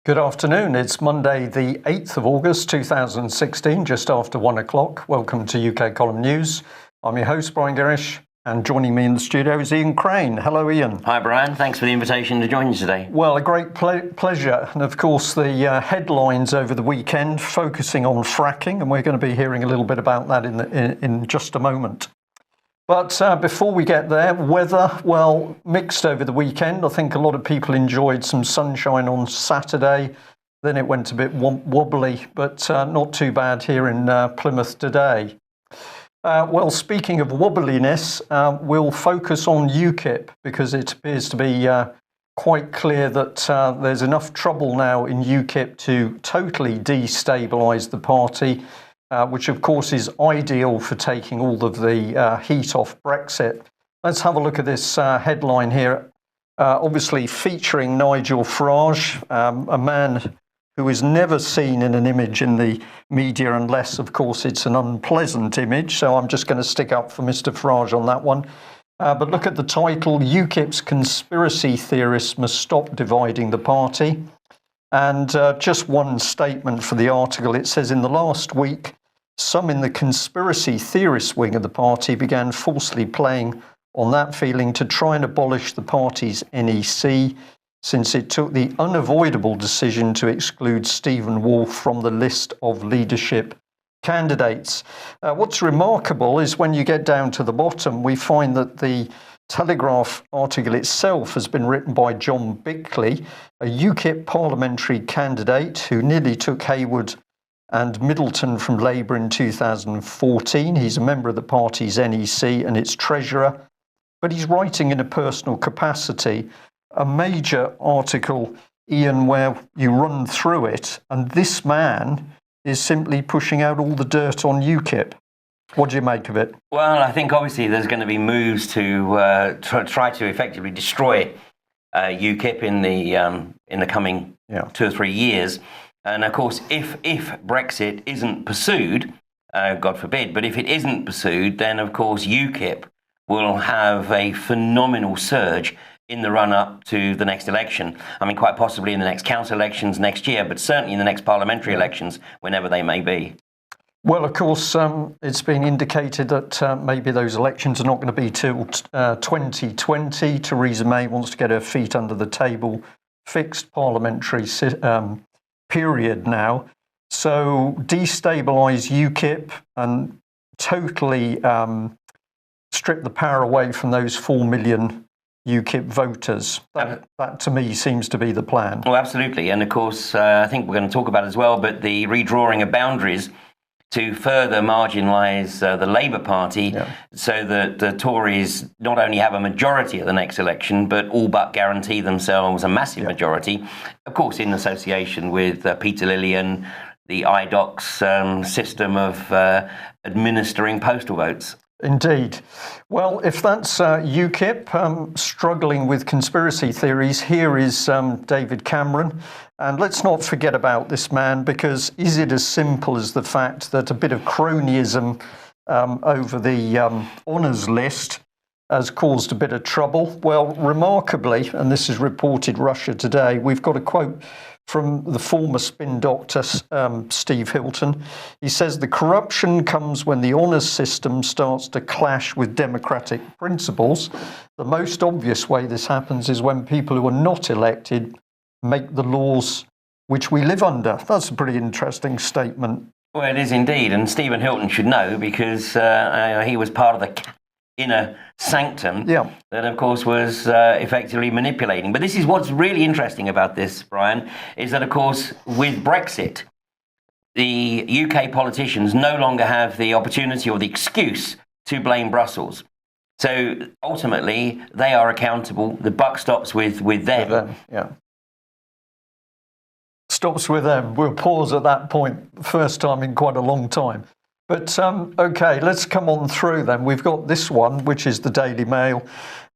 Good afternoon. It's Monday, the 8th of August, 2016, just after 1 o'clock. Welcome to UK Column News. I'm your host, Brian Garish, and joining me in the studio is Ian Crane. Hello, Ian. Hi, Brian. Thanks for the invitation to join you today. Well, a great pleasure. And of course, the headlines over the weekend focusing on fracking, and we're going to be hearing a little bit about that in just a moment. But before we get there, weather, well, mixed over the weekend. I think a lot of people enjoyed some sunshine on Saturday. Then it went a bit wobbly, but not too bad here in Plymouth today. Well, speaking of wobbliness, we'll focus on UKIP because it appears to be quite clear that there's enough trouble now in UKIP to totally destabilise the party. Which of course is ideal for taking all of the heat off Brexit. Let's have a look at this headline here. Obviously featuring Nigel Farage, a man who is never seen in an image in the media unless, of course, it's an unpleasant image. So I'm just going to stick up for Mr. Farage on that one. But look at the title, UKIP's conspiracy theorists must stop dividing the party. And just one statement for the article. It says, in the last week, some in the conspiracy theorist wing of the party began falsely playing on that feeling to try and abolish the party's NEC, since it took the unavoidable decision to exclude Stephen Wolfe from the list of leadership candidates. What's remarkable is when you get down to the bottom, we find that the Telegraph article itself has been written by John Bickley, a UKIP parliamentary candidate who nearly took Hayward and Middleton from Labour in 2014. He's a member of the party's NEC and its treasurer, but he's writing in a personal capacity. A major article, Ian, where you run through it, and this man is simply pushing out all the dirt on UKIP. What do you make of it? Well, I think obviously there's going to be moves to try to effectively destroy UKIP in the coming 2 or 3 years. And of course, if Brexit isn't pursued, God forbid, but if it isn't pursued, then of course UKIP will have a phenomenal surge in the run-up to the next election. I mean, quite possibly in the next council elections next year, but certainly in the next parliamentary elections, whenever they may be. Well, of course, it's been indicated that maybe those elections are not going to be till 2020. Theresa May wants to get her feet under the table, fixed parliamentary period now. So destabilise UKIP and totally strip the power away from those 4 million UKIP voters. That to me seems to be the plan. Well, absolutely. And of course, I think we're going to talk about it as well, but the redrawing of boundaries to further marginalise the Labour Party so that the Tories not only have a majority at the next election, but all but guarantee themselves a massive majority, of course, in association with Peter Lillian, the IDOC's system of administering postal votes. Indeed. Well, if that's UKIP struggling with conspiracy theories, here is David Cameron. And let's not forget about this man, because is it as simple as the fact that a bit of cronyism over the honours list has caused a bit of trouble? Well, remarkably, and this is reported Russia Today, we've got a quote from the former spin doctor, Steve Hilton. He says, the corruption comes when the honours system starts to clash with democratic principles. The most obvious way this happens is when people who are not elected make the laws which we live under. That's a pretty interesting statement. Well, it is indeed. And Stephen Hilton should know, because he was part of the inner sanctum that, of course, was effectively manipulating. But this is what's really interesting about this, Brian, is that, of course, with Brexit, the UK politicians no longer have the opportunity or the excuse to blame Brussels. So ultimately, they are accountable. The buck stops with them. Stops with them. We'll pause at that point. First time in quite a long time. But OK, let's come on through then. We've got this one, which is the Daily Mail.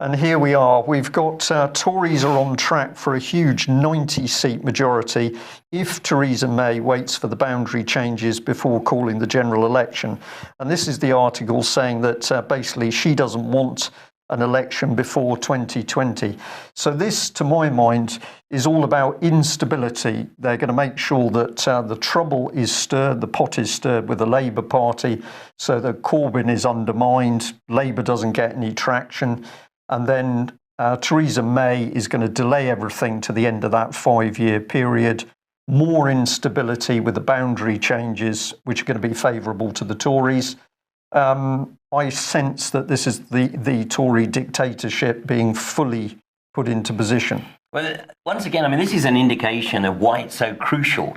And here we are. We've got Tories are on track for a huge 90-seat majority if Theresa May waits for the boundary changes before calling the general election. And this is the article saying that basically she doesn't want an election before 2020. So this, to my mind, is all about instability. They're going to make sure that the trouble is stirred, the pot is stirred with the Labour Party, so that Corbyn is undermined, Labour doesn't get any traction, and then Theresa May is going to delay everything to the end of that 5-year period. More instability with the boundary changes, which are going to be favourable to the Tories. I sense that this is the Tory dictatorship being fully put into position. Well, once again, I mean, this is an indication of why it's so crucial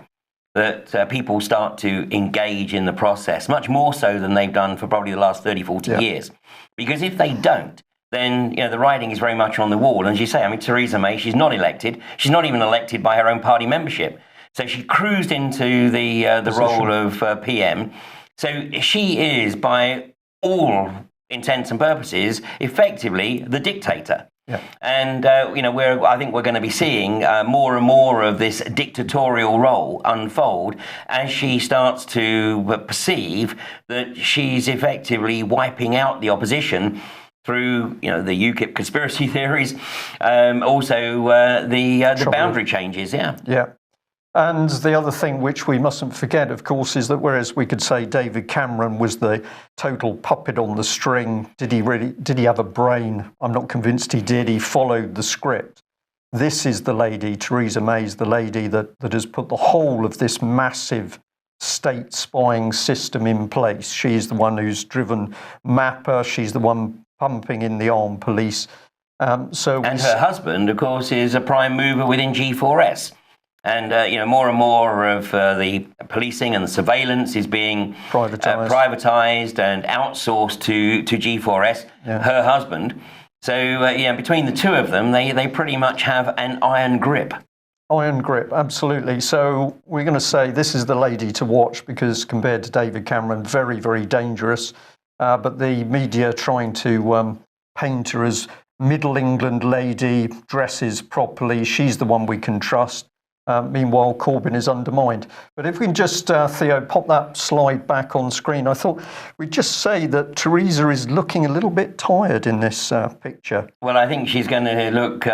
that people start to engage in the process, much more so than they've done for probably the last 30, 40 years. Because if they don't, then the writing is very much on the wall. And as you say, I mean, Theresa May, she's not elected. She's not even elected by her own party membership. So she cruised into the role of PM. So she is, by all intents and purposes, effectively the dictator. Yeah. And I think we're going to be seeing more and more of this dictatorial role unfold as she starts to perceive that she's effectively wiping out the opposition through the UKIP conspiracy theories, also the boundary changes. Yeah. And the other thing which we mustn't forget, of course, is that whereas we could say David Cameron was the total puppet on the string, did he have a brain? I'm not convinced he did. He followed the script. This is the lady, Theresa May is the lady that has put the whole of this massive state spying system in place. She's the one who's driven MAPA. She's the one pumping in the armed police. And her husband, of course, is a prime mover within G4S. And, more and more of the policing and the surveillance is being privatised and outsourced to G4S, her husband. So, between the two of them, they pretty much have an iron grip. Iron grip, absolutely. So we're going to say this is the lady to watch because compared to David Cameron, very, very dangerous. But the media trying to paint her as Middle England lady, dresses properly. She's the one we can trust. Meanwhile, Corbyn is undermined. But if we can just, Theo, pop that slide back on screen. I thought we'd just say that Theresa is looking a little bit tired in this picture. Well, I think she's going to look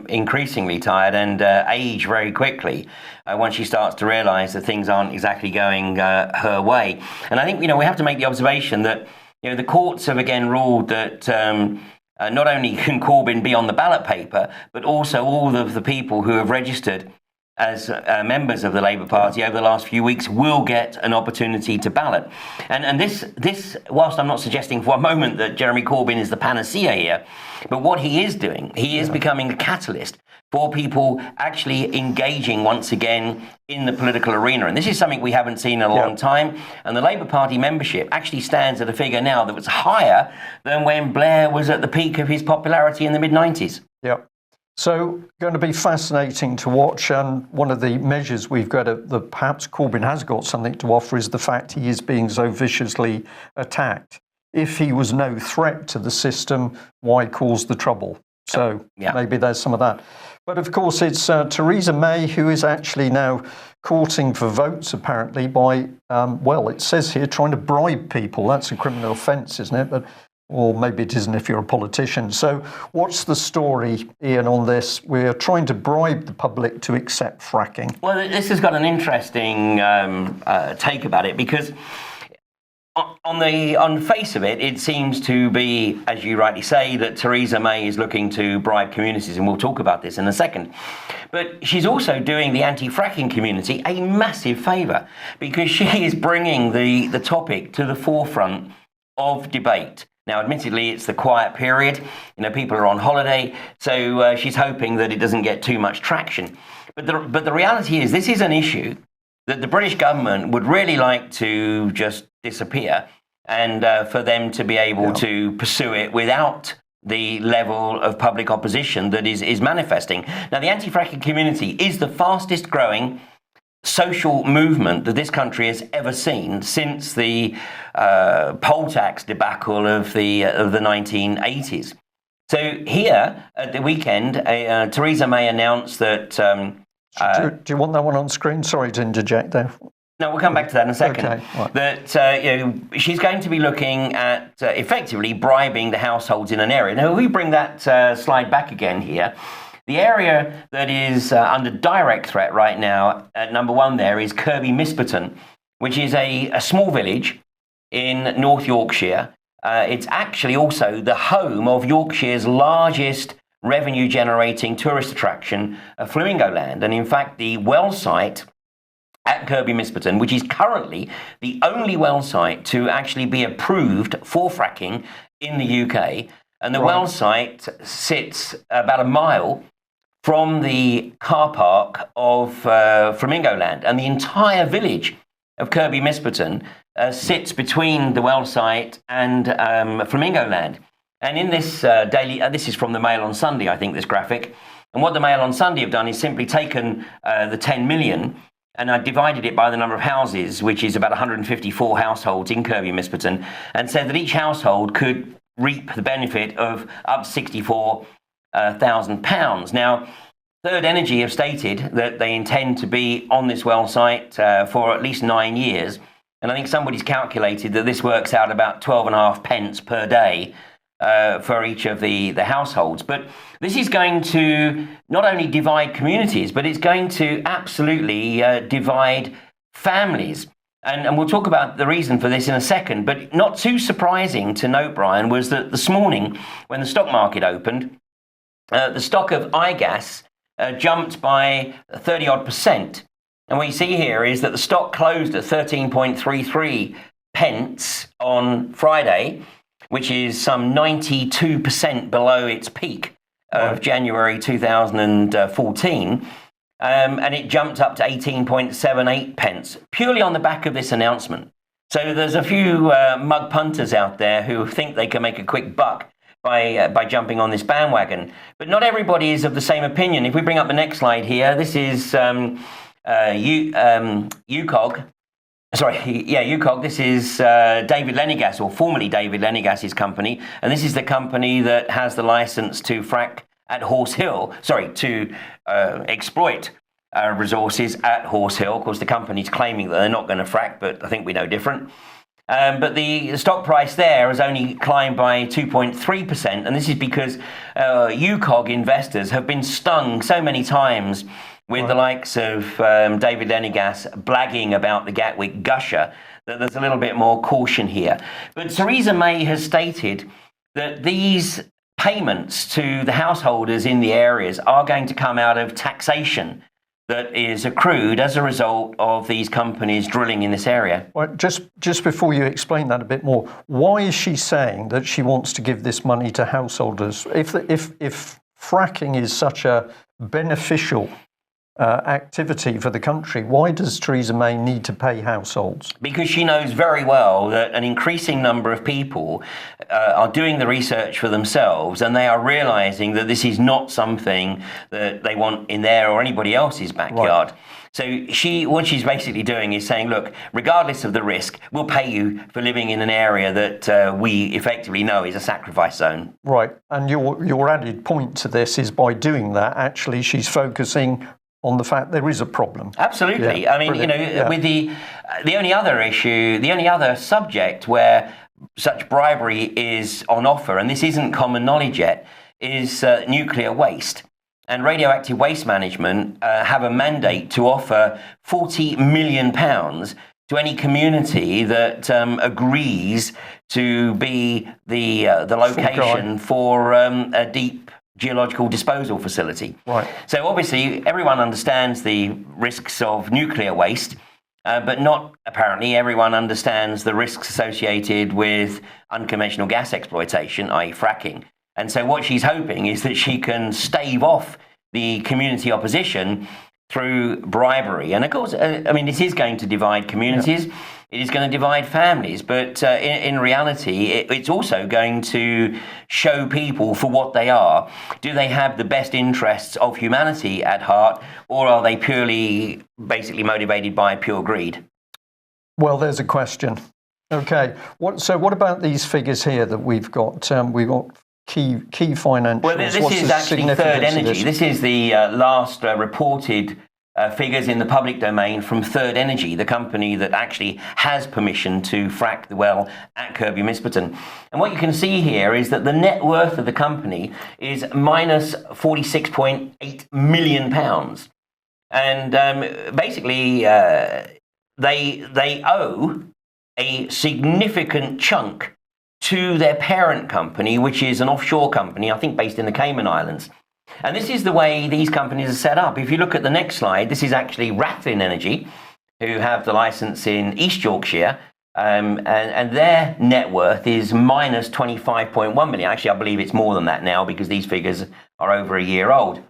increasingly tired and age very quickly once she starts to realise that things aren't exactly going her way. And I think, we have to make the observation that, the courts have again ruled that not only can Corbyn be on the ballot paper, but also all of the people who have registered as members of the Labour Party over the last few weeks will get an opportunity to ballot. And this, whilst I'm not suggesting for a moment that Jeremy Corbyn is the panacea here, but what he is doing, he is becoming a catalyst for people actually engaging once again in the political arena. And this is something we haven't seen in a long time. And the Labour Party membership actually stands at a figure now that was higher than when Blair was at the peak of his popularity in the mid-90s. Yeah. So going to be fascinating to watch, and one of the measures we've got that perhaps Corbyn has got something to offer is the fact he is being so viciously attacked. If he was no threat to the system, why cause the trouble? So maybe there's some of that. But of course, it's Theresa May who is actually now courting for votes, apparently, by, it says here, trying to bribe people. That's a criminal offence, isn't it? But or maybe it isn't if you're a politician. So what's the story, Ian, on this? We're trying to bribe the public to accept fracking. Well, this has got an interesting take about it because on the face of it, it seems to be, as you rightly say, that Theresa May is looking to bribe communities, and we'll talk about this in a second. But she's also doing the anti-fracking community a massive favour because she is bringing the topic to the forefront of debate. Now, admittedly, it's the quiet period. People are on holiday, so she's hoping that it doesn't get too much traction. But the reality is this is an issue that the British government would really like to just disappear and for them to be able to pursue it without the level of public opposition that is manifesting. Now, the anti-fracking community is the fastest growing social movement that this country has ever seen since the poll tax debacle of the 1980s. So here at the weekend, Theresa May announced that. Do you want that one on screen? Sorry to interject there. No, we'll come back to that in a second. Okay, right. That she's going to be looking at effectively bribing the households in an area. Now, we bring that slide back again here. The area that is under direct threat right now, at number one there, is Kirby Misperton, which is a small village in North Yorkshire. It's actually also the home of Yorkshire's largest revenue-generating tourist attraction, Flamingo Land. And in fact, the well site at Kirby Misperton, which is currently the only well site to actually be approved for fracking in the UK. And the well site sits about a mile from the car park of Flamingo Land. And the entire village of Kirby Misperton sits between the well site and Flamingo Land. And in this this is from the Mail on Sunday, I think, this graphic. And what the Mail on Sunday have done is simply taken the 10 million and I divided it by the number of houses, which is about 154 households in Kirby Misperton, and said that each household could reap the benefit of up to £64,000. Now, Third Energy have stated that they intend to be on this well site for at least 9 years. And I think somebody's calculated that this works out about 12.5 pence per day for each of the households. But this is going to not only divide communities, but it's going to absolutely divide families. And we'll talk about the reason for this in a second. But not too surprising to note, Brian, was that this morning, when the stock market opened, the stock of iGas jumped by 30-odd%. And what you see here is that the stock closed at 13.33 pence on Friday, which is some 92% below its peak of January 2014. And it jumped up to 18.78 pence, purely on the back of this announcement. So there's a few mug punters out there who think they can make a quick buck by jumping on this bandwagon. But not everybody is of the same opinion. If we bring up the next slide here, this is UKOG. UKOG. This is David Lenegas, or formerly David Lenegas's company, and this is the company that has the license to frack at Horse Hill. To exploit resources at Horse Hill. Of course, the company's claiming that they're not going to frack, but I think we know different. But the stock price there has only climbed by 2.3%, and this is because UKOG investors have been stung so many times with the likes of David Lenegas blagging about the Gatwick gusher, that there's a little bit more caution here. But Theresa May has stated that these payments to the householders in the areas are going to come out of taxation that is accrued as a result of these companies drilling in this area. Well, just before you explain that a bit more, why is she saying that she wants to give this money to householders? If fracking is such a beneficial activity for the country, why does Theresa May need to pay households? Because she knows very well that an increasing number of people are doing the research for themselves, and they are realizing that this is not something that they want in their or anybody else's backyard. Right. So what she's basically doing is saying, look, regardless of the risk, we'll pay you for living in an area that we effectively know is a sacrifice zone. Right. And your added point to this is, by doing that, actually she's focusing on the fact there is a problem. Absolutely. Yeah, I mean, brilliant. With the only other issue, the only other subject where such bribery is on offer, and this isn't common knowledge yet, is nuclear waste. And Radioactive Waste Management have a mandate to offer £40 million to any community that agrees to be the location for a deep geological disposal facility. Right. So obviously everyone understands the risks of nuclear waste, but not apparently everyone understands the risks associated with unconventional gas exploitation, i.e. fracking. And so what she's hoping is that she can stave off the community opposition through bribery. And of course, it is going to divide communities. Yeah. It is going to divide families, but in reality, it's also going to show people for what they are. Do they have the best interests of humanity at heart, or are they purely, basically motivated by pure greed? Well, there's a question. Okay, what about these figures here that we've got? We've got key financials. Well, this is actually Third Energy. This is the last reported figures in the public domain from Third Energy, the company that actually has permission to frack the well at Kirby Misperton. And what you can see here is that the net worth of the company is minus £46.8 million. And basically, they owe a significant chunk to their parent company, which is an offshore company, I think based in the Cayman Islands. And this is the way these companies are set up. If you look at the next slide, this is actually Rathlin Energy, who have the license in East Yorkshire, and their net worth is minus 25.1 million. Actually, I believe it's more than that now because these figures are over a year old.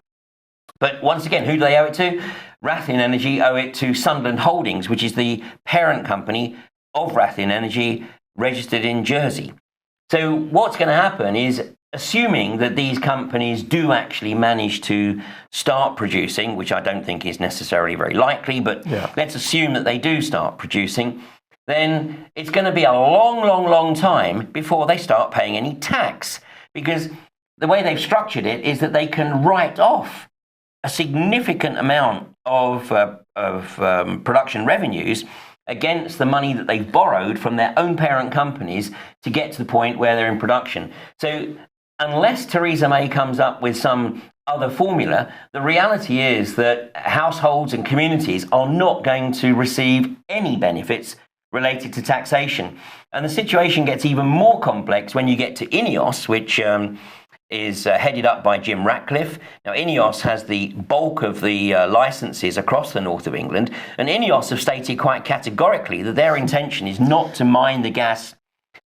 But once again, who do they owe it to? Rathlin Energy owe it to Sunderland Holdings, which is the parent company of Rathlin Energy, registered in Jersey. So what's going to happen is, assuming that these companies do actually manage to start producing, which I don't think is necessarily very likely, but let's assume that they do start producing, then it's going to be a long time before they start paying any tax, because the way they've structured it is that they can write off a significant amount of production revenues against the money that they've borrowed from their own parent companies to get to the point where they're in production. So unless Theresa May comes up with some other formula, the reality is that households and communities are not going to receive any benefits related to taxation. And the situation gets even more complex when you get to INEOS, which is headed up by Jim Ratcliffe. Now, INEOS has the bulk of the licenses across the north of England, and INEOS have stated quite categorically that their intention is not to mine the gas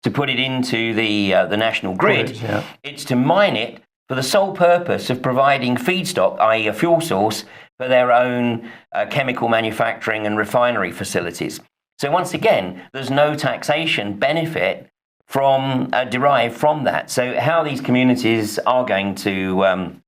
to put it into the national grid. It's to mine it for the sole purpose of providing feedstock, i.e. a fuel source, for their own chemical manufacturing and refinery facilities. So once again, there's no taxation benefit derived from that. So how these communities are going to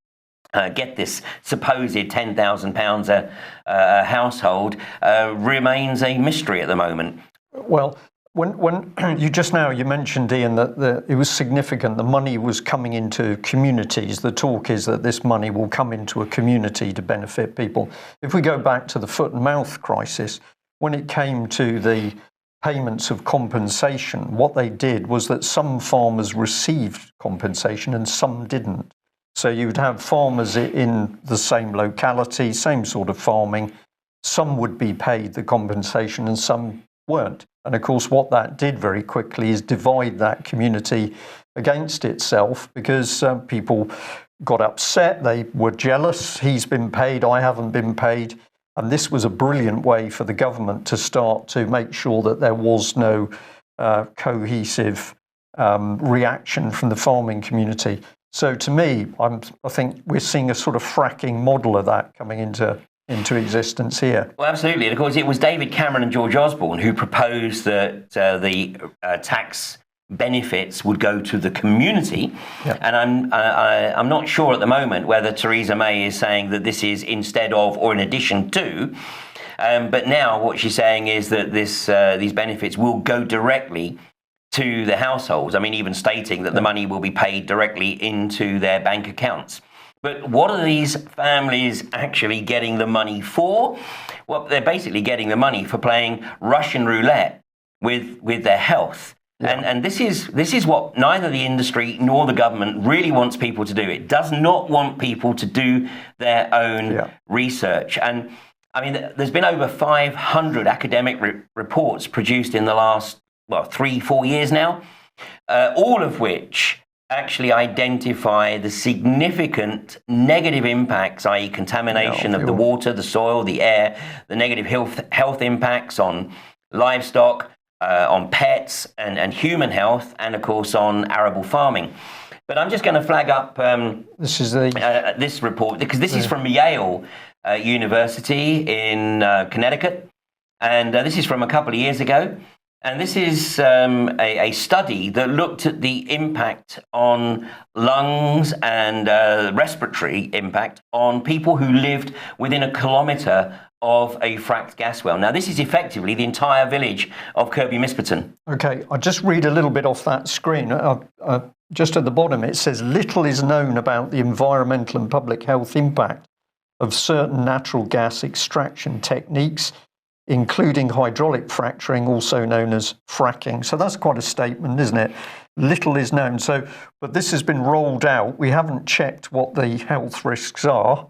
get this supposed £10,000 a household remains a mystery at the moment. Well, when you mentioned, Ian, that it was significant, the money was coming into communities. The talk is that this money will come into a community to benefit people. If we go back to the foot and mouth crisis, when it came to the payments of compensation, what they did was that some farmers received compensation and some didn't. So you would have farmers in the same locality, same sort of farming. Some would be paid the compensation and some weren't. And of course, what that did very quickly is divide that community against itself, because people got upset, they were jealous. He's been paid, I haven't been paid. And this was a brilliant way for the government to start to make sure that there was no cohesive reaction from the farming community. So to me, I think we're seeing a sort of fracking model of that coming into existence here. Well, absolutely. And of course, it was David Cameron and George Osborne who proposed that the tax benefits would go to the community. And I'm not sure at the moment whether Theresa May is saying that this is instead of or in addition to. But now what she's saying is that these benefits will go directly to the households. I mean, even stating that the money will be paid directly into their bank accounts. But what are these families actually getting the money for? Well, they're basically getting the money for playing Russian roulette with their health. And this is what neither the industry nor the government really wants people to do. It does not want people to do their own research. And I mean, there's been over 500 academic reports produced in the last 3-4 years now, all of which actually identify the significant negative impacts, i.e. contamination of the water, the soil, the air, the negative health impacts on livestock, on pets and human health, and of course on arable farming. But I'm just going to flag up this report, because this is from Yale University in Connecticut, and this is from a couple of years ago. And this is a study that looked at the impact on lungs and respiratory impact on people who lived within a kilometre of a fracked gas well. Now, this is effectively the entire village of Kirby Misperton. Okay, I'll just read a little bit off that screen. Just at the bottom, it says, little is known about the environmental and public health impact of certain natural gas extraction techniques, including hydraulic fracturing, also known as fracking. So that's quite a statement, isn't it? Little is known. But this has been rolled out. We haven't checked what the health risks are,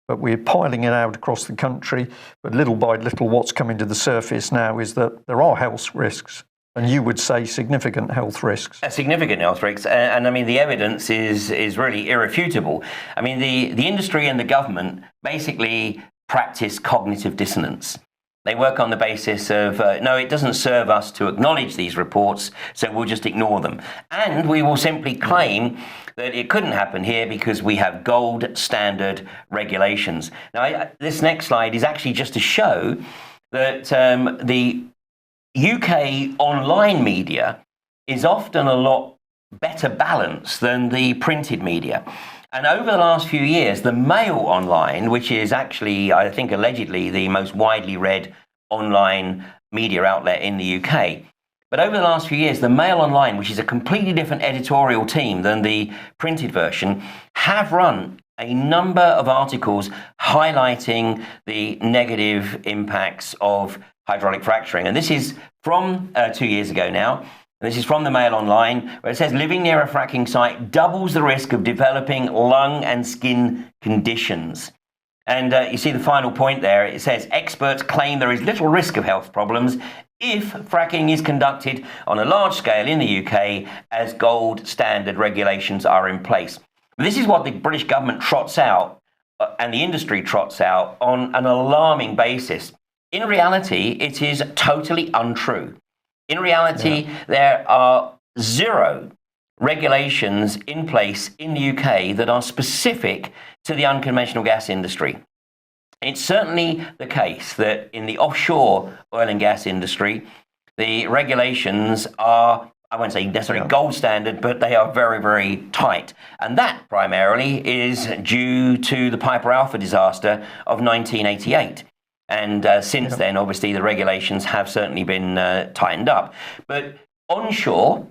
but we're piling it out across the country. But little by little, what's coming to the surface now is that there are health risks. And you would say significant health risks. Significant health risks. And I mean, the evidence is really irrefutable. I mean, the industry and the government basically practice cognitive dissonance. They work on the basis of, no, it doesn't serve us to acknowledge these reports, so we'll just ignore them. And we will simply claim that it couldn't happen here because we have gold standard regulations. Now, this next slide is actually just to show that the UK online media is often a lot better balanced than the printed media. And over the last few years, the Mail Online, which is actually, I think, allegedly the most widely read online media outlet in the UK, but over the last few years, the Mail Online, which is a completely different editorial team than the printed version, have run a number of articles highlighting the negative impacts of hydraulic fracturing. And this is from 2 years ago now. This is from the Mail Online, where it says living near a fracking site doubles the risk of developing lung and skin conditions. And you see the final point there. It says experts claim there is little risk of health problems if fracking is conducted on a large scale in the UK as gold standard regulations are in place. This is what the British government trots out and the industry trots out on an alarming basis. In reality, it is totally untrue. In reality, there are zero regulations in place in the UK that are specific to the unconventional gas industry. It's certainly the case that in the offshore oil and gas industry, the regulations are, I won't say necessarily gold standard, but they are very, very tight. And that primarily is due to the Piper Alpha disaster of 1988. And since then, obviously, the regulations have certainly been tightened up. But onshore,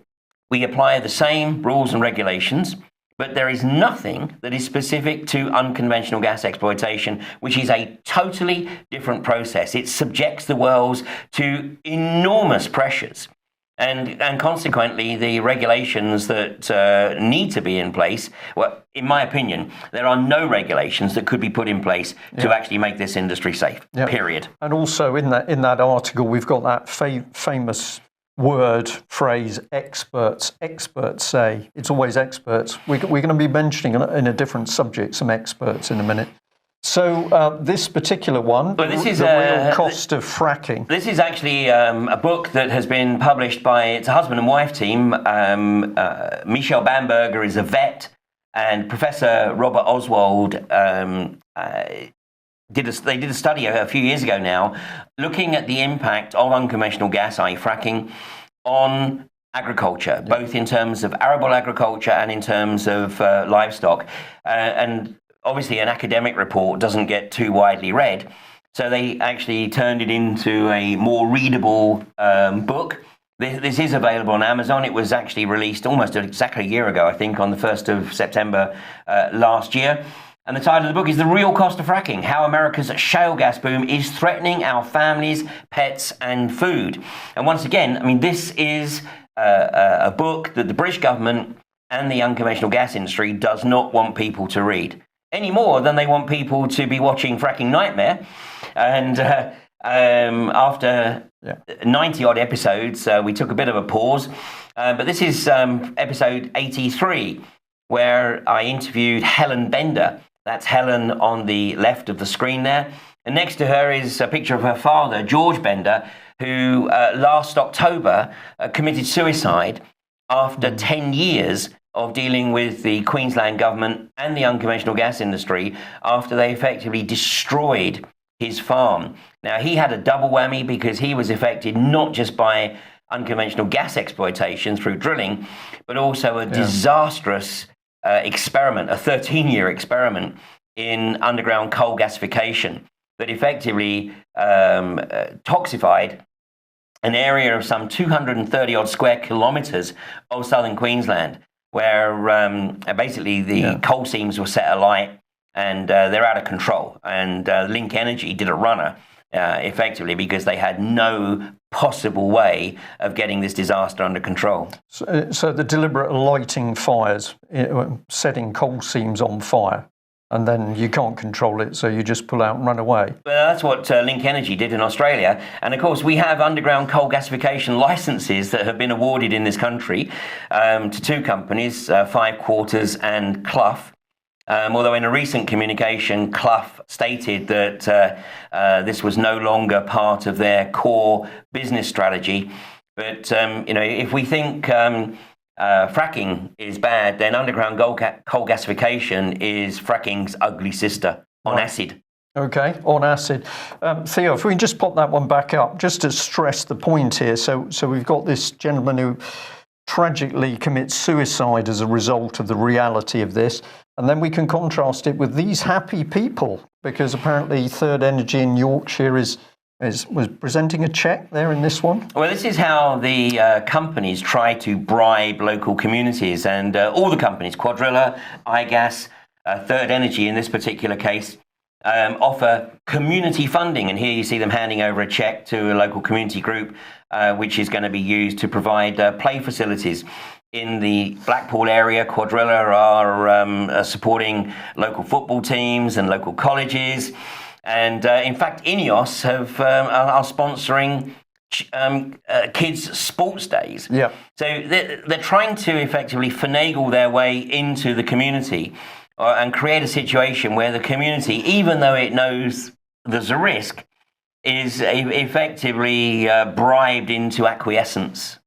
we apply the same rules and regulations, but there is nothing that is specific to unconventional gas exploitation, which is a totally different process. It subjects the wells to enormous pressures. And consequently, the regulations that need to be in place, well, in my opinion, there are no regulations that could be put in place to actually make this industry safe, period. And also in that article, we've got that famous phrase, experts. Experts say. It's always experts. We're going to be mentioning in a different subject some experts in a minute. So this particular one, but this is the real cost of fracking. This is actually a book that has been published by, it's a husband and wife team. Michelle Bamberger is a vet, and Professor Robert Oswald they did a study a few years ago now, looking at the impact of unconventional gas, i.e. fracking, on agriculture, both in terms of arable agriculture and in terms of livestock. And obviously, an academic report doesn't get too widely read, so they actually turned it into a more readable book. This is available on Amazon. It was actually released almost exactly a year ago, I think, on the 1st of September last year. And the title of the book is The Real Cost of Fracking, How America's Shale Gas Boom is Threatening Our Families, Pets and Food. And once again, I mean, this is a book that the British government and the unconventional gas industry does not want people to read, any more than they want people to be watching Fracking Nightmare. And after 90 odd episodes, we took a bit of a pause. But this is episode 83, where I interviewed Helen Bender. That's Helen on the left of the screen there. And next to her is a picture of her father, George Bender, who last October committed suicide after 10 years of dealing with the Queensland government and the unconventional gas industry after they effectively destroyed his farm. Now, he had a double whammy because he was affected not just by unconventional gas exploitation through drilling, but also a disastrous experiment, a 13-year experiment in underground coal gasification that effectively toxified an area of some 230 odd square kilometres of southern Queensland, where basically the coal seams were set alight and they're out of control. And Link Energy did a runner effectively because they had no possible way of getting this disaster under control. So the deliberate lighting fires, setting coal seams on fire, and then you can't control it, so you just pull out and run away. Well, that's what Link Energy did in Australia. And of course, we have underground coal gasification licenses that have been awarded in this country to two companies, Five Quarters and Clough. Although in a recent communication, Clough stated that this was no longer part of their core business strategy. But, if we think fracking is bad, then underground coal gasification is fracking's ugly sister on acid. Okay, on acid. Theo, if we can just pop that one back up, just to stress the point here. So we've got this gentleman who tragically commits suicide as a result of the reality of this. And then we can contrast it with these happy people, because apparently Third Energy in Yorkshire was presenting a cheque there in this one. Well, this is how the companies try to bribe local communities, and all the companies, Quadrilla, iGas, Third Energy in this particular case, offer community funding. And here you see them handing over a cheque to a local community group, which is going to be used to provide play facilities. In the Blackpool area, Quadrilla are supporting local football teams and local colleges. And in fact, INEOS are sponsoring kids' sports days. Yeah. So they're trying to effectively finagle their way into the community and create a situation where the community, even though it knows there's a risk, is effectively bribed into acquiescence.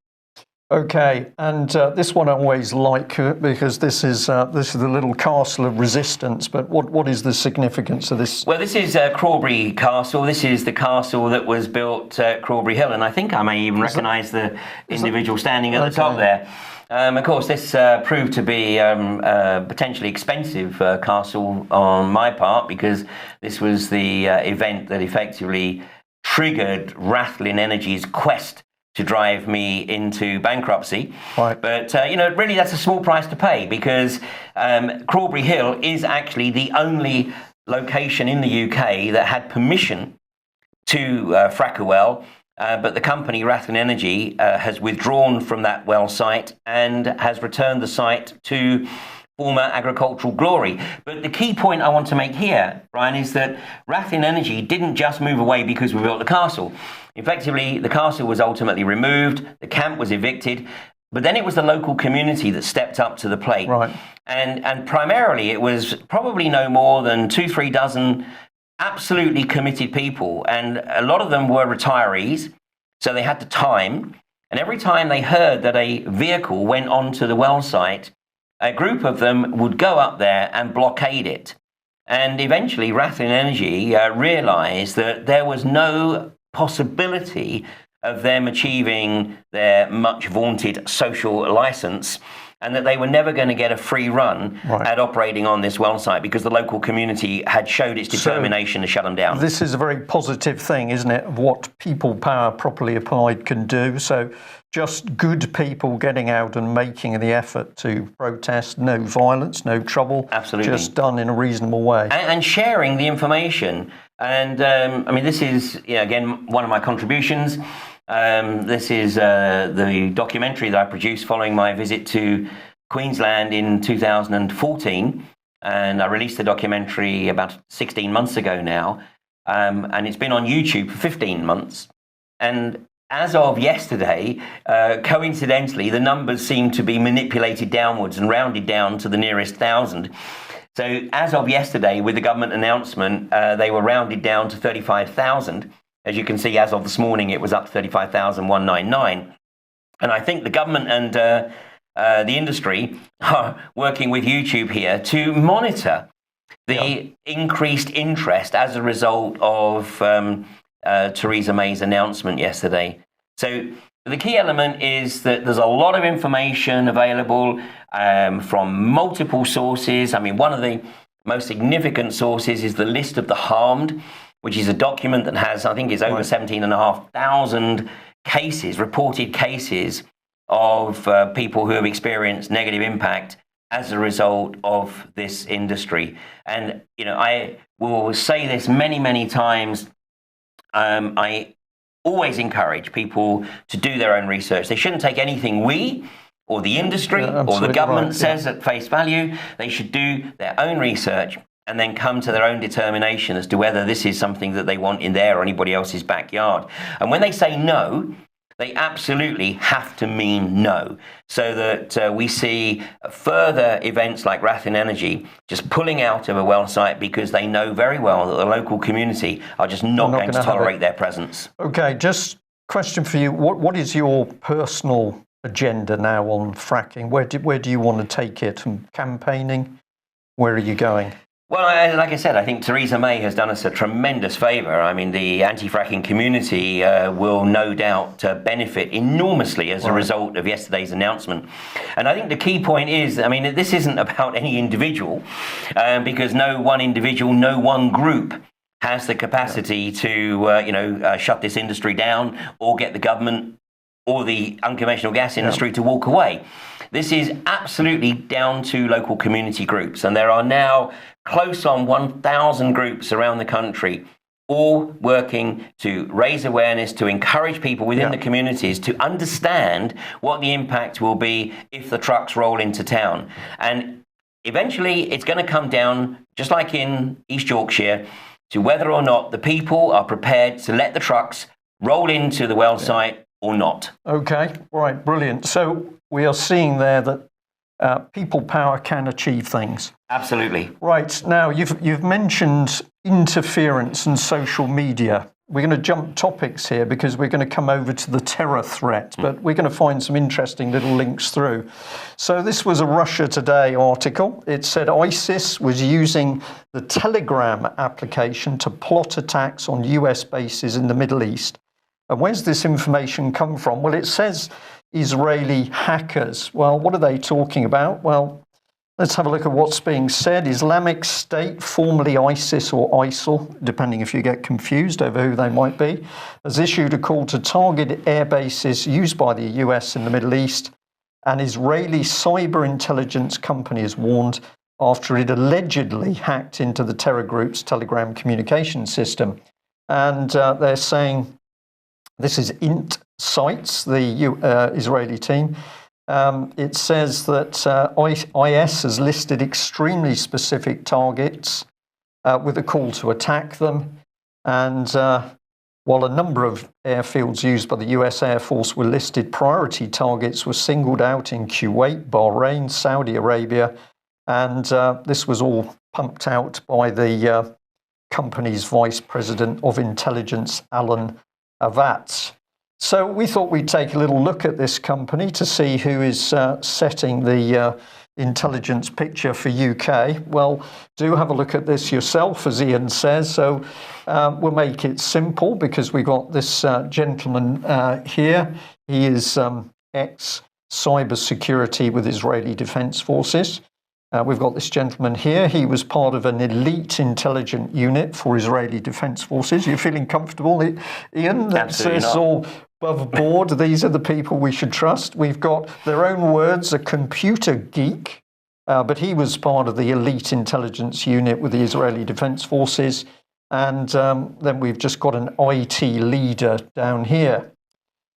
Okay, and this one I always like because this is the little castle of resistance. But what is the significance of this? Well, this is Crawberry Castle. This is the castle that was built at Crawberry Hill, and I think I may even recognise the individual standing at the top there. Of course, this proved to be a potentially expensive castle on my part, because this was the event that effectively triggered Rathlin Energy's quest to drive me into bankruptcy. Right. But, really that's a small price to pay, because Crawberry Hill is actually the only location in the UK that had permission to frack a well. But the company, Rathlin Energy, has withdrawn from that well site and has returned the site to former agricultural glory. But the key point I want to make here, Brian, is that Rathlin Energy didn't just move away because we built the castle. Effectively, the castle was ultimately removed, the camp was evicted, but then it was the local community that stepped up to the plate. Right. And primarily it was probably no more than 2-3 dozen absolutely committed people, and a lot of them were retirees, so they had the time. And every time they heard that a vehicle went onto the well site, a group of them would go up there and blockade it. And eventually Rathlin Energy realised that there was no possibility of them achieving their much vaunted social licence, and that they were never going to get a free run at operating on this well site, because the local community had showed its determination to shut them down. This is a very positive thing, isn't it, of what people power properly applied can do. So just good people getting out and making the effort to protest, no violence, no trouble. Absolutely. Just done in a reasonable way. And sharing the information. And this is, again, one of my contributions. This is the documentary that I produced following my visit to Queensland in 2014. And I released the documentary about 16 months ago now. And it's been on YouTube for 15 months. And as of yesterday, coincidentally, the numbers seem to be manipulated downwards and rounded down to the nearest 1,000. So as of yesterday, with the government announcement, they were rounded down to 35,000. As you can see, as of this morning, it was up to 35,199. And I think the government and the industry are working with YouTube here to monitor the increased interest as a result of Theresa May's announcement yesterday. So the key element is that there's a lot of information available from multiple sources. I mean, one of the most significant sources is the list of the harmed, which is a document that has, I think it's over 17,500 cases, reported cases of people who have experienced negative impact as a result of this industry. And, I will say this many, many times. I always encourage people to do their own research. They shouldn't take anything we or the industry or the government says at face value. They should do their own research and then come to their own determination as to whether this is something that they want in their or anybody else's backyard. And when they say no, they absolutely have to mean no, so that we see further events like Rathin Energy just pulling out of a well site because they know very well that the local community are just not going to tolerate their presence. Okay, just question for you. What is your personal agenda now on fracking? Where do you want to take it? And campaigning? Where are you going? Well, like I said, I think Theresa May has done us a tremendous favour. I mean, the anti-fracking community will no doubt benefit enormously as a result of yesterday's announcement. And I think the key point is, I mean, this isn't about any individual, because no one individual, no one group has the capacity to, shut this industry down or get the government or the unconventional gas industry to walk away. This is absolutely down to local community groups, and there are now close on 1,000 groups around the country, all working to raise awareness, to encourage people within the communities to understand what the impact will be if the trucks roll into town. And eventually it's going to come down, just like in East Yorkshire, to whether or not the people are prepared to let the trucks roll into the well site or not. Okay, right, brilliant. So we are seeing there that people power can achieve things. Absolutely. Right, now you've mentioned interference and social media. We're going to jump topics here because we're going to come over to the terror threat, but we're going to find some interesting little links through. So this was a Russia Today article. It said ISIS was using the Telegram application to plot attacks on US bases in the Middle East. And where's this information come from? Well, it says Israeli hackers. Well, what are they talking about? Well, let's have a look at what's being said. Islamic State, formerly ISIS or ISIL, depending if you get confused over who they might be, has issued a call to target air bases used by the US in the Middle East. An Israeli cyber intelligence company has warned after it allegedly hacked into the terror group's Telegram communication system. And they're saying, this is INT Sites, the Israeli team. It says that IS has listed extremely specific targets with a call to attack them. And while a number of airfields used by the US Air Force were listed, priority targets were singled out in Kuwait, Bahrain, Saudi Arabia. And this was all pumped out by the company's Vice President of Intelligence, Alan Avatz. So we thought we'd take a little look at this company to see who is setting the intelligence picture for UK. Well, do have a look at this yourself, as Ian says. So we'll make it simple because we've got this gentleman here. He is ex-cybersecurity with Israeli Defense Forces. We've got this gentleman here. He was part of an elite intelligence unit for Israeli Defense Forces. You're feeling comfortable, Ian? Absolutely it's all above board. These are the people we should trust. We've got their own words, a computer geek, but he was part of the elite intelligence unit with the Israeli Defense Forces. And then we've just got an IT leader down here.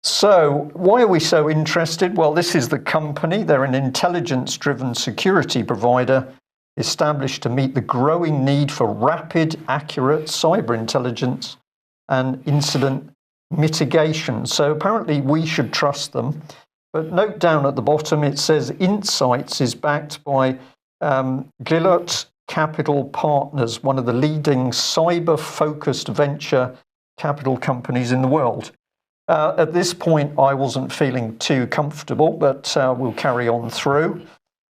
So why are we so interested? Well, this is the company. They're an intelligence-driven security provider established to meet the growing need for rapid, accurate cyber intelligence and incident mitigation. So apparently we should trust them. But note down at the bottom, it says Insights is backed by Gillot Capital Partners, one of the leading cyber-focused venture capital companies in the world. At this point, I wasn't feeling too comfortable, but we'll carry on through.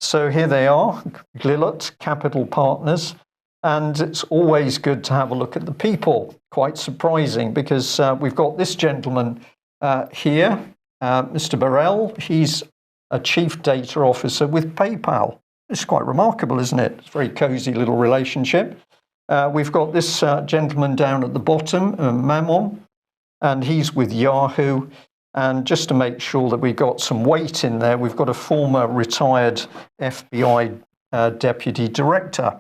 So here they are, Gillot Capital Partners. And it's always good to have a look at the people. Quite surprising because we've got this gentleman here, Mr. Burrell. He's a chief data officer with PayPal. It's quite remarkable, isn't it? It's a very cozy little relationship. We've got this gentleman down at the bottom, Mammon. And he's with Yahoo. And just to make sure that we got some weight in there, we've got a former retired FBI deputy director.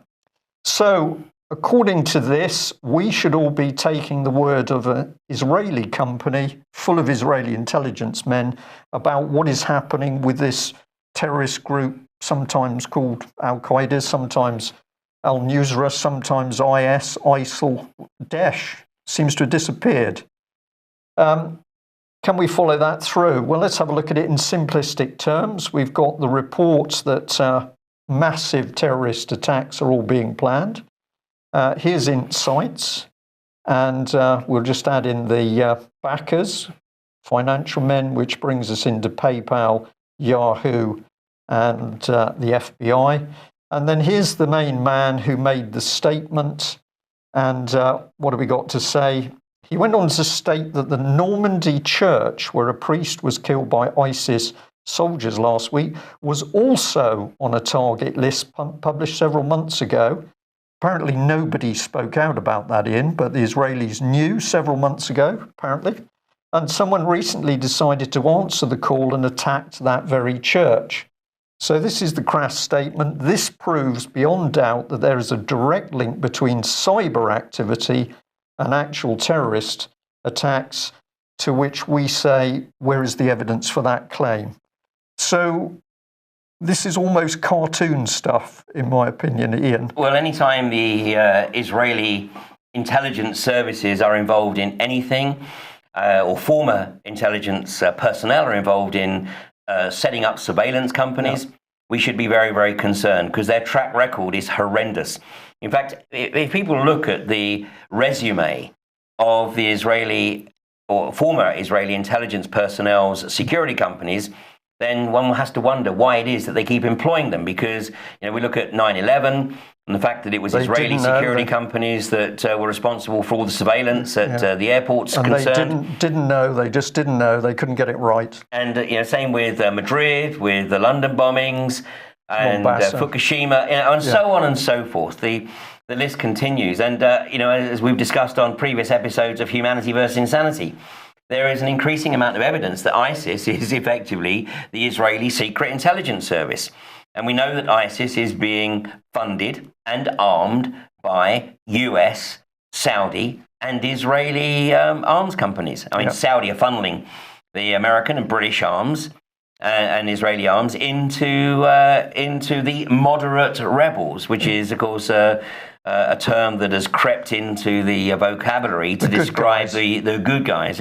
So according to this, we should all be taking the word of an Israeli company full of Israeli intelligence men about what is happening with this terrorist group, sometimes called Al-Qaeda, sometimes Al-Nusra, sometimes IS, ISIL, Daesh, seems to have disappeared. Can we follow that through? Well, let's have a look at it in simplistic terms. We've got the reports that massive terrorist attacks are all being planned. Here's insights, and we'll just add in the backers, financial men, which brings us into PayPal, Yahoo, and the FBI. And then here's the main man who made the statement. And what have we got to say? He went on to state that the Normandy church, where a priest was killed by ISIS soldiers last week, was also on a target list published several months ago. Apparently nobody spoke out about that, Ian, but the Israelis knew several months ago, apparently. And someone recently decided to answer the call and attacked that very church. So this is the crass statement. This proves beyond doubt that there is a direct link between cyber activity and actual terrorist attacks, to which we say, where is the evidence for that claim? So this is almost cartoon stuff, in my opinion, Ian. Well, anytime the Israeli intelligence services are involved in anything, or former intelligence personnel are involved in setting up surveillance companies, we should be very, very concerned, because their track record is horrendous. In fact, if people look at the resume of the Israeli or former Israeli intelligence personnel's security companies, then one has to wonder why it is that they keep employing them. Because, we look at 9/11 and the fact that it was Israeli security companies that were responsible for all the surveillance at the airports and concerned. They didn't know. They just didn't know. They couldn't get it right. And same with Madrid, with the London bombings, and Fukushima, and so on and so forth. The list continues. And as we've discussed on previous episodes of Humanity versus Insanity, there is an increasing amount of evidence that ISIS is effectively the Israeli secret intelligence service. And we know that ISIS is being funded and armed by US, Saudi, and Israeli arms companies. I mean, Saudi are funneling the American and British arms and Israeli arms into the moderate rebels, which is, of course, a term that has crept into the vocabulary to describe the good guys,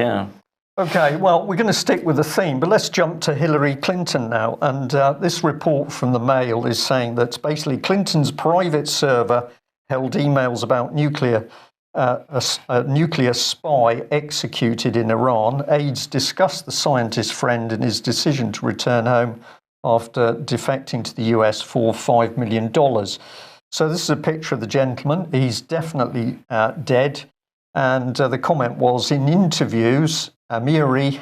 Okay, well, we're going to stick with the theme, but let's jump to Hillary Clinton now. And this report from the Mail is saying that basically Clinton's private server held emails about a nuclear spy executed in Iran. Aides discussed the scientist's friend and his decision to return home after defecting to the US for $5 million. So this is a picture of the gentleman. He's definitely dead. And the comment was, in interviews, Amiri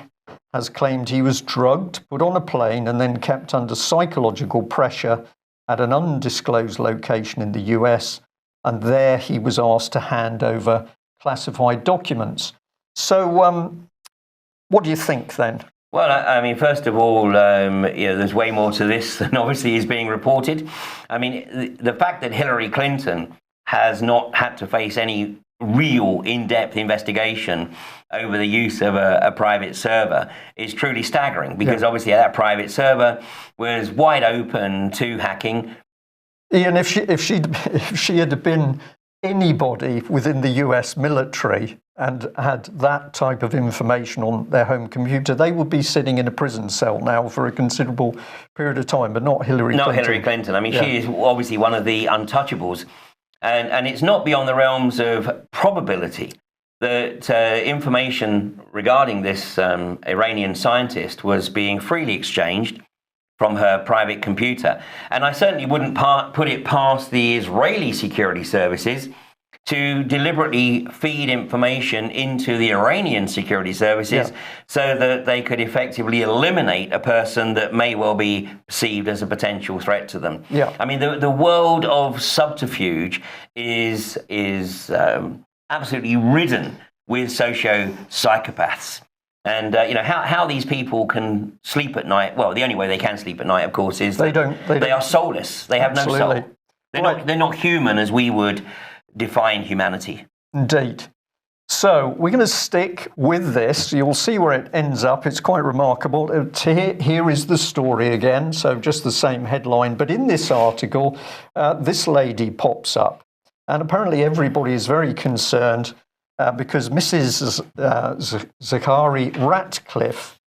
has claimed he was drugged, put on a plane, and then kept under psychological pressure at an undisclosed location in the US. And there he was asked to hand over classified documents. So what do you think then? Well, I mean, first of all, there's way more to this than obviously is being reported. I mean, the fact that Hillary Clinton has not had to face any real in-depth investigation over the use of a private server is truly staggering, because obviously that private server was wide open to hacking. Ian, if she had been anybody within the US military and had that type of information on their home computer, they would be sitting in a prison cell now for a considerable period of time, but not Hillary Clinton. Not Hillary Clinton. I mean, she is obviously one of the untouchables. And it's not beyond the realms of probability that information regarding this Iranian scientist was being freely exchanged from her private computer. And I certainly wouldn't put it past the Israeli security services to deliberately feed information into the Iranian security services so that they could effectively eliminate a person that may well be perceived as a potential threat to them. I mean, the world of subterfuge is absolutely ridden with socio-psychopaths. And how these people can sleep at night. Well, the only way they can sleep at night, of course, is they are soulless. They have no soul. They're not human as we would define humanity. Indeed. So we're going to stick with this. You'll see where it ends up. It's quite remarkable. Here is the story again. So just the same headline. But in this article, this lady pops up. And apparently everybody is very concerned because Mrs. Zaghari Ratcliffe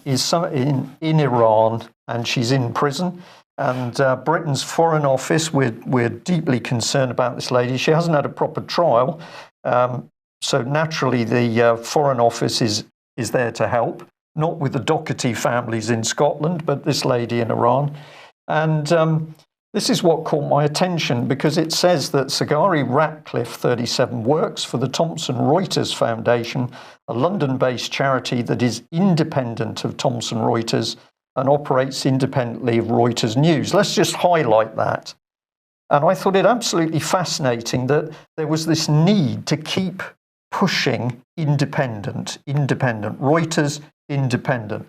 is in Iran and she's in prison. And Britain's Foreign Office, we're deeply concerned about this lady. She hasn't had a proper trial. So naturally, the Foreign Office is there to help, not with the Doherty families in Scotland, but this lady in Iran. And this is what caught my attention, because it says that Zaghari Ratcliffe, 37, works for the Thomson Reuters Foundation, a London-based charity that is independent of Thomson Reuters and operates independently of Reuters News. Let's just highlight that. And I thought it absolutely fascinating that there was this need to keep pushing independent, Reuters independent.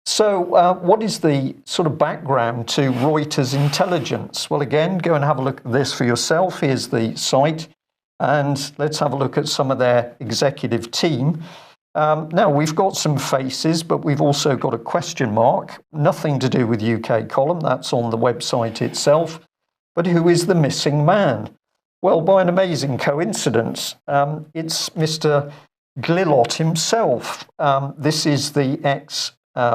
So what is the sort of background to Reuters intelligence? Well, again, go and have a look at this for yourself. Here's the site. And let's have a look at some of their executive team. Now, we've got some faces, but we've also got a question mark. Nothing to do with UK column. That's on the website itself. But who is the missing man? Well, by an amazing coincidence, it's Mr. Glilot himself. This is the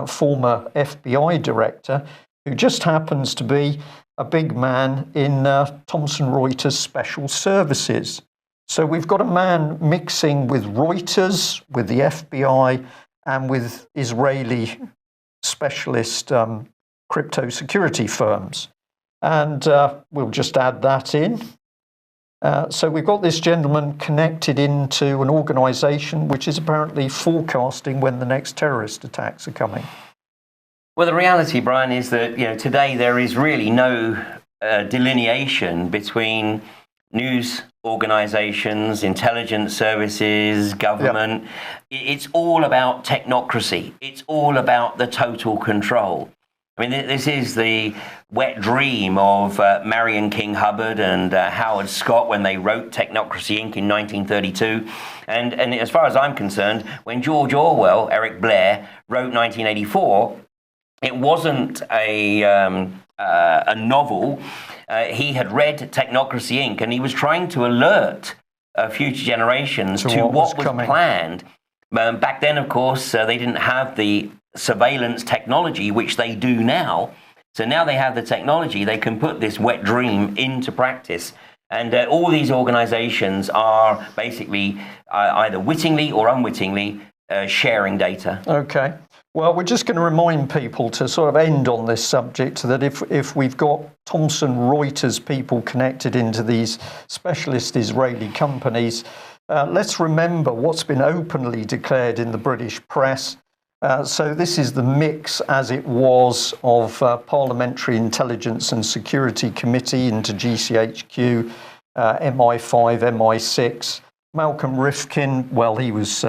former FBI director who just happens to be a big man in Thomson Reuters Special Services. So we've got a man mixing with Reuters, with the FBI, and with Israeli specialist crypto security firms. And we'll just add that in. So we've got this gentleman connected into an organisation which is apparently forecasting when the next terrorist attacks are coming. Well, the reality, Brian, is that today there is really no delineation between news organisations, intelligence services, government. Yep. It's all about technocracy. It's all about the total control. I mean, this is the wet dream of Marion King Hubbard and Howard Scott when they wrote Technocracy Inc. in 1932. And as far as I'm concerned, when George Orwell, Eric Blair, wrote 1984, it wasn't a novel. He had read Technocracy Inc. and he was trying to alert future generations to what was planned. Back then, of course, they didn't have the surveillance technology, which they do now. So now they have the technology, they can put this wet dream into practice. And all these organizations are basically either wittingly or unwittingly sharing data. Okay. Well, we're just going to remind people to sort of end on this subject that if we've got Thomson Reuters people connected into these specialist Israeli companies, let's remember what's been openly declared in the British press. So this is the mix as it was of Parliamentary Intelligence and Security Committee into GCHQ, MI5, MI6. Malcolm Rifkin, well, he was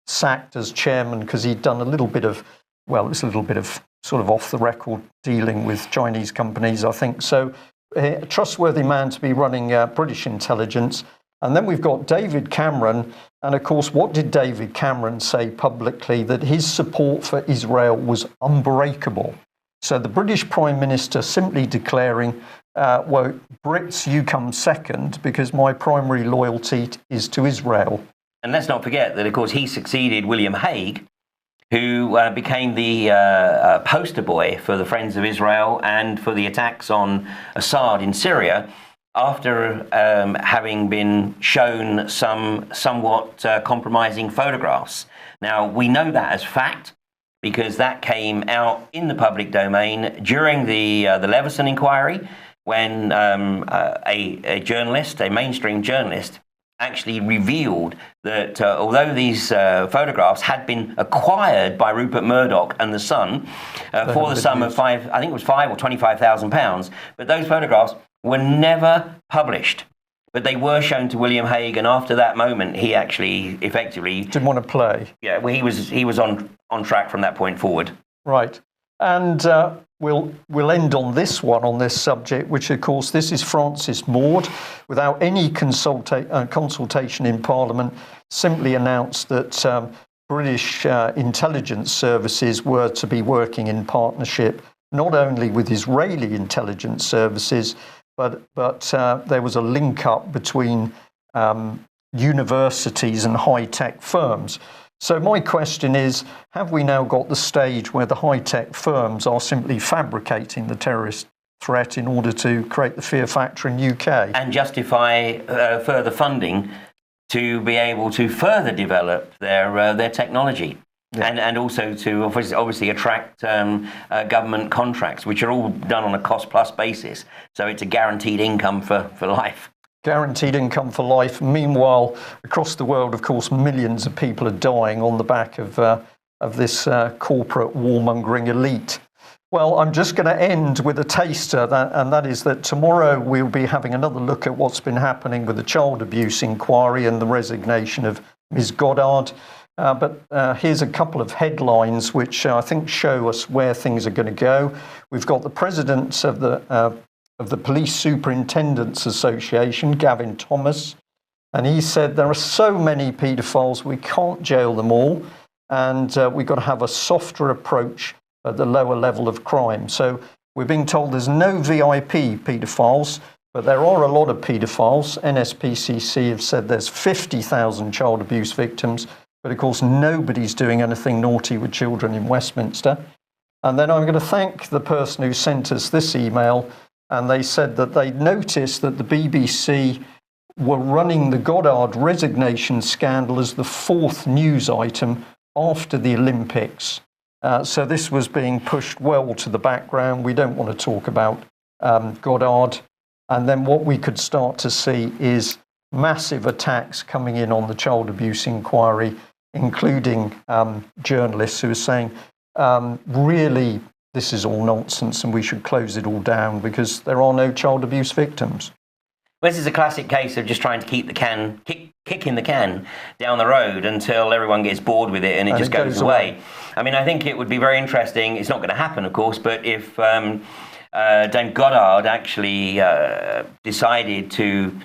sacked as chairman because he'd done a little bit of sort of off the record dealing with Chinese companies, I think. So a trustworthy man to be running British intelligence. And then we've got David Cameron. And of course, what did David Cameron say publicly? That his support for Israel was unbreakable. So the British Prime Minister simply declaring, well, Brits, you come second because my primary loyalty is to Israel. And let's not forget that, of course, he succeeded William Hague, who became the poster boy for the Friends of Israel and for the attacks on Assad in Syria, after having been shown some somewhat compromising photographs. Now, we know that as fact because that came out in the public domain during the Leveson inquiry when a journalist, a mainstream journalist, actually revealed that although these photographs had been acquired by Rupert Murdoch and the Sun for the sum of £5 or £25,000, but those photographs were never published. but they were shown to William Hague, and after that moment, he actually effectively didn't want to play. Yeah, well, he was on track from that point forward. Right, and we'll end on this one, on this subject, which of course this is Francis Maude, without any consultation in Parliament, simply announced that British intelligence services were to be working in partnership not only with Israeli intelligence services, but there was a link up between universities and high-tech firms. So my question is, have we now got the stage where the high-tech firms are simply fabricating the terrorist threat in order to create the fear factor in UK? And justify further funding to be able to further develop their technology. Yeah. And also to obviously attract government contracts, which are all done on a cost-plus basis. So it's a guaranteed income for life. Guaranteed income for life. Meanwhile, across the world, of course, millions of people are dying on the back of this corporate warmongering elite. Well, I'm just going to end with a taster, and that is that tomorrow we'll be having another look at what's been happening with the child abuse inquiry and the resignation of Ms. Goddard. But here's a couple of headlines which I think show us where things are going to go. We've got the president of the Police Superintendents Association, Gavin Thomas, and he said there are so many paedophiles we can't jail them all, and we've got to have a softer approach at the lower level of crime. So we're being told there's no VIP paedophiles, but there are a lot of paedophiles. NSPCC have said there's 50,000 child abuse victims. But of course, nobody's doing anything naughty with children in Westminster. And then I'm going to thank the person who sent us this email. And they said that they noticed that the BBC were running the Goddard resignation scandal as the fourth news item after the Olympics. So this was being pushed well to the background. We don't want to talk about Goddard. And then what we could start to see is massive attacks coming in on the child abuse inquiry, including journalists who are saying, really, this is all nonsense and we should close it all down because there are no child abuse victims. Well, this is a classic case of just trying to keep the can, kicking the can down the road until everyone gets bored with it and it just goes away. I mean, I think it would be very interesting. It's not going to happen, of course, but if Dame Goddard actually decided to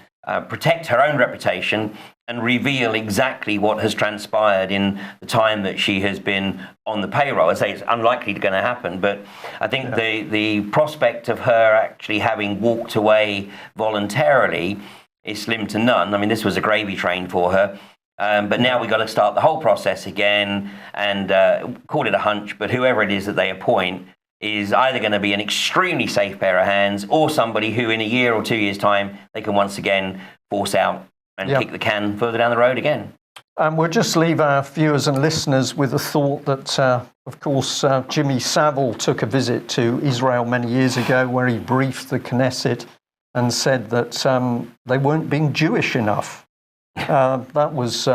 protect her own reputation and reveal exactly what has transpired in the time that she has been on the payroll. I say it's unlikely going to happen, but I think the prospect of her actually having walked away voluntarily is slim to none. I mean, this was a gravy train for her. But now we've got to start the whole process again and call it a hunch, but whoever it is that they appoint is either going to be an extremely safe pair of hands or somebody who in a year or 2 years' time, they can once again force out and kick the can further down the road again. And we'll just leave our viewers and listeners with a thought that, of course, Jimmy Savile took a visit to Israel many years ago where he briefed the Knesset and said that they weren't being Jewish enough. That was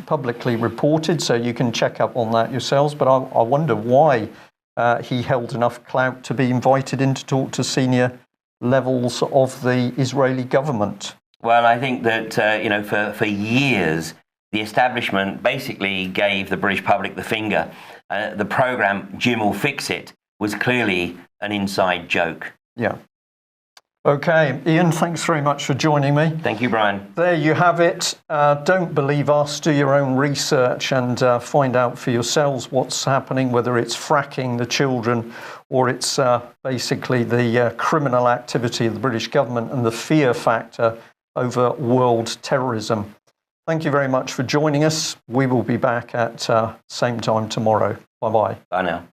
publicly reported, so you can check up on that yourselves. But I wonder why he held enough clout to be invited in to talk to senior levels of the Israeli government. Well, I think that, for years, the establishment basically gave the British public the finger. The programme Jim Will Fix It was clearly an inside joke. Yeah. Okay, Ian, thanks very much for joining me. Thank you, Brian. There you have it. Don't believe us. Do your own research and find out for yourselves what's happening, whether it's fracking the children or it's basically the criminal activity of the British government and the fear factor over world terrorism. Thank you very much for joining us. We will be back at same time tomorrow. Bye-bye. Bye now.